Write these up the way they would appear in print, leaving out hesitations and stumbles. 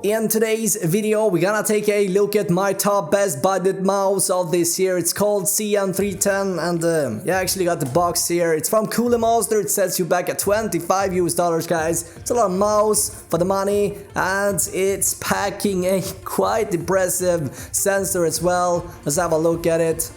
in today's video we're gonna take a look at my top best budget mouse of this year. It's called CM310 and yeah, I actually got the box here. It's from Cooler Monster. It sets you back at $25 US, guys. It's a lot of mouse for the money and it's packing a quite impressive sensor as well. Let's have a look at it.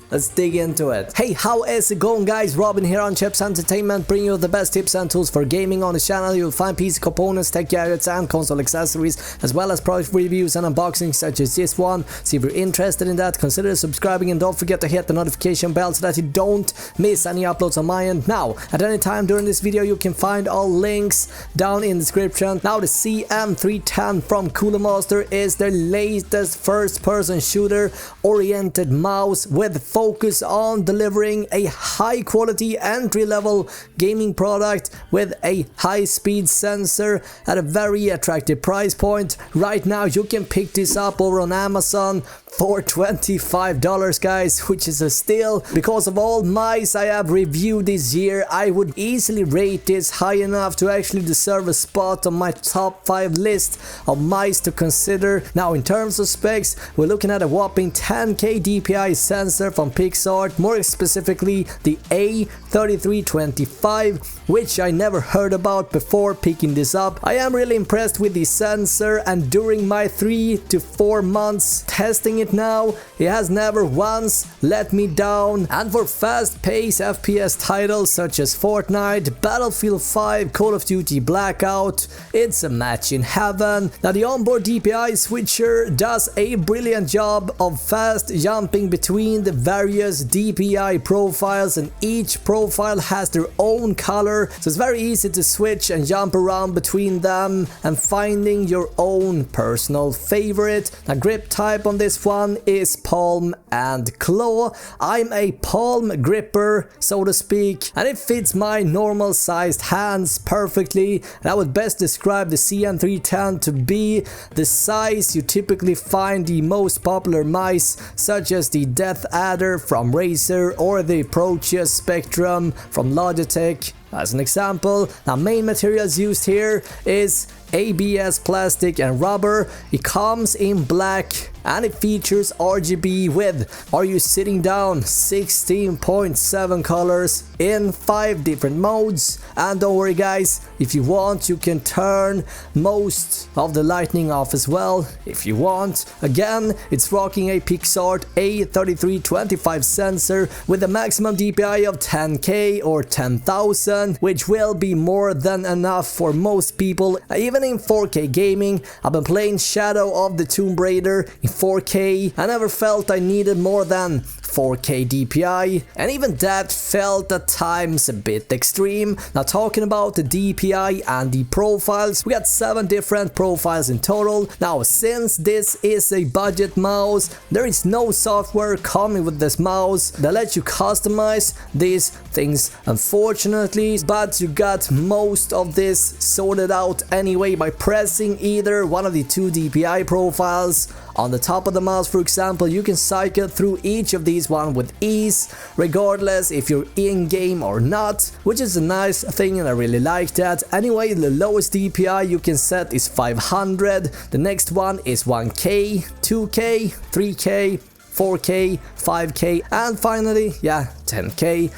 Let's dig into it. Hey, how is it going, guys? Robin here on Chips Entertainment, bringing you the best tips and tools for gaming on the channel. You'll find PC components, tech gadgets and console accessories, as well as product reviews and unboxings such as this one. So if you're interested in that, consider subscribing and don't forget to hit the notification bell so that you don't miss any uploads on my end. Now, at any time during this video, you can find all links down in the description. Now, the CM310 from Cooler Monster is their latest first-person shooter-oriented mouse with focus on delivering a high quality entry-level gaming product with a high-speed sensor at a very attractive price point. Right now you can pick this up over on Amazon for $25, guys, which is a steal. Because of all mice I have reviewed this year, I would easily rate this high enough to actually deserve a spot on my top 5 list of mice to consider. Now, in terms of specs, we're looking at a whopping 10K DPI sensor from Pixart, more specifically the A3325, which I never heard about before picking this up. I am really impressed with the sensor, and during my 3 to 4 months testing it now, it has never once let me down. And for fast-paced FPS titles such as Fortnite, Battlefield 5, Call of Duty Blackout, it's a match in heaven. Now, the onboard DPI switcher does a brilliant job of fast jumping between the various DPI profiles, and each profile has their own color, so it's very easy to switch and jump around between them and finding your own personal favorite. Now, grip type on this one is palm and claw. I'm a palm gripper, so to speak, and it fits my normal sized hands perfectly. And I would best describe the CM310 to be the size you typically find the most popular mice, such as the Death Adder from Razer or the Proteus Spectrum from Logitech, as an example. Now, main materials used here is ABS plastic and rubber. It comes in black and it features RGB with Are You Sitting Down 16.7 colors in 5 different modes. And don't worry, guys, if you want you can turn most of the lighting off as well if you want. Again, it's rocking a Pixart A3325 sensor with a maximum DPI of 10K or 10,000, which will be more than enough for most people. Even in 4K gaming, I've been playing Shadow of the Tomb Raider in 4K. I never felt I needed more than 4K DPI, and even that felt at times a bit extreme. Now, talking about the DPI and the profiles, we got 7 different profiles in total. Now, since this is a budget mouse, there is no software coming with this mouse that lets you customize these things, unfortunately, but you got most of this sorted out anyway by pressing either one of the 2 DPI profiles on the top of the mouse. For example, you can cycle through each of these one with ease, regardless if you're in game or not, which is a nice thing and I really like that. Anyway, the lowest DPI you can set is 500, the next one is 1K, 2K, 3K, 4K, 5K, and finally, yeah, 10K.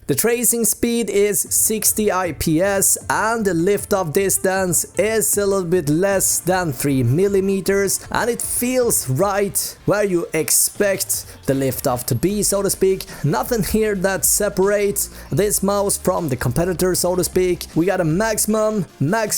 The tracing speed is 60 IPS and the lift-off distance is a little bit less than 3 millimeters, and it feels right where you expect the lift-off to be, so to speak. Nothing here that separates this mouse from the competitor, so to speak. We got a max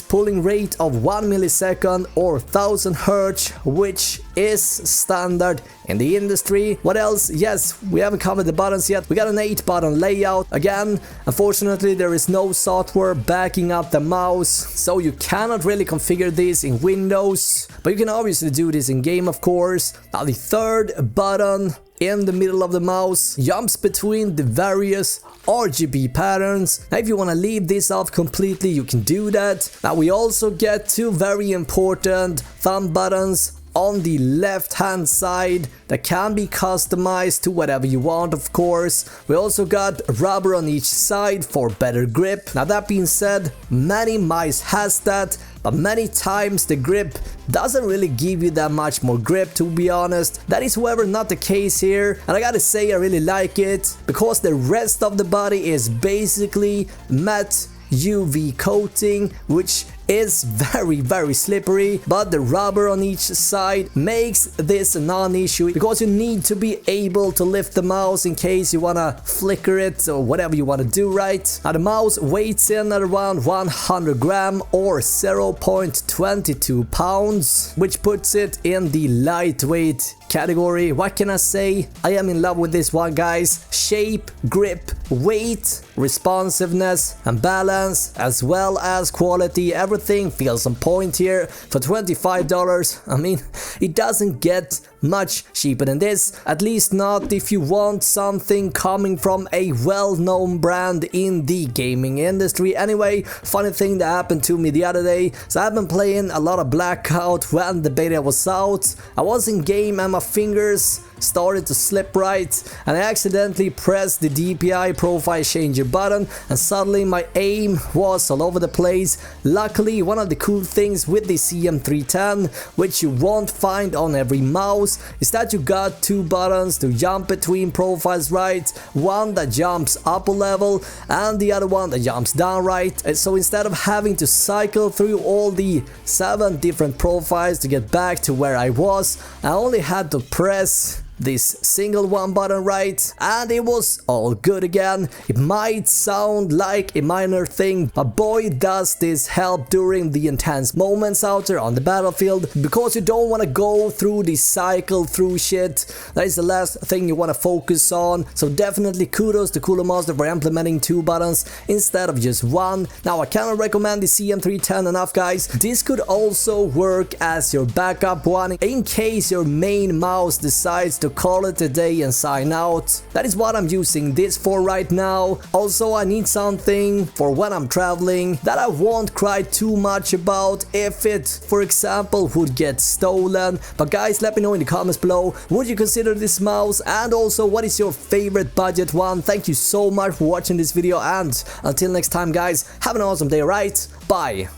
pulling rate of 1 millisecond or 1000 Hz, which is standard in the industry. What else? Yes, we haven't covered the buttons yet. We got an 8-button layout. Again, unfortunately, there is no software backing up the mouse, so you cannot really configure this in Windows, but you can obviously do this in game, of course. Now, the third button in the middle of the mouse, jumps between the various RGB patterns. Now if you want to leave this off completely, you can do that. Now we also get two very important thumb buttons on the left hand side that can be customized to whatever you want, of course. We also got rubber on each side for better grip. Now that being said, many mice has that, but many times the grip doesn't really give you that much more grip, to be honest. That is however not the case here, and I gotta say I really like it because the rest of the body is basically matte UV coating, which is very slippery, but the rubber on each side makes this a non-issue because you need to be able to lift the mouse in case you wanna flicker it or whatever you wanna do, right? Now the mouse weighs in at around 100 gram or 0.22 pounds, which puts it in the lightweight category. What can I say? I am in love with this one, guys. Shape, grip, weight, responsiveness and balance, as well as quality. Everything feels on point here for $25. I mean, it doesn't get much cheaper than this, at least not if you want something coming from a well-known brand in the gaming industry. Anyway, funny thing that happened to me the other day. So I've been playing a lot of Blackout when the beta was out. I was in game and my fingers started to slip right, and I accidentally pressed the DPI profile changer button, and suddenly my aim was all over the place. Luckily, one of the cool things with the CM310, which you won't find on every mouse, is that you got two buttons to jump between profiles, right? One that jumps up a level and the other one that jumps down, right? And so instead of having to cycle through all the 7 different profiles to get back to where I was, I only had to press this single one button, right, and it was all good again. It might sound like a minor thing, but boy does this help during the intense moments out there on the battlefield, because you don't want to go through the cycle through shit. That is the last thing you want to focus on. So definitely kudos to Cooler Monster for implementing 2 buttons instead of just 1. Now I cannot recommend the CM310 enough, guys. This could also work as your backup one in case your main mouse decides to call it a day and sign out. That is what I'm using this for right now. Also, I need something for when I'm traveling that I won't cry too much about if it, for example, would get stolen. But guys, let me know in the comments below, would you consider this mouse? And also, what is your favorite budget one? Thank you so much for watching this video, and until next time, guys, have an awesome day, right? Bye!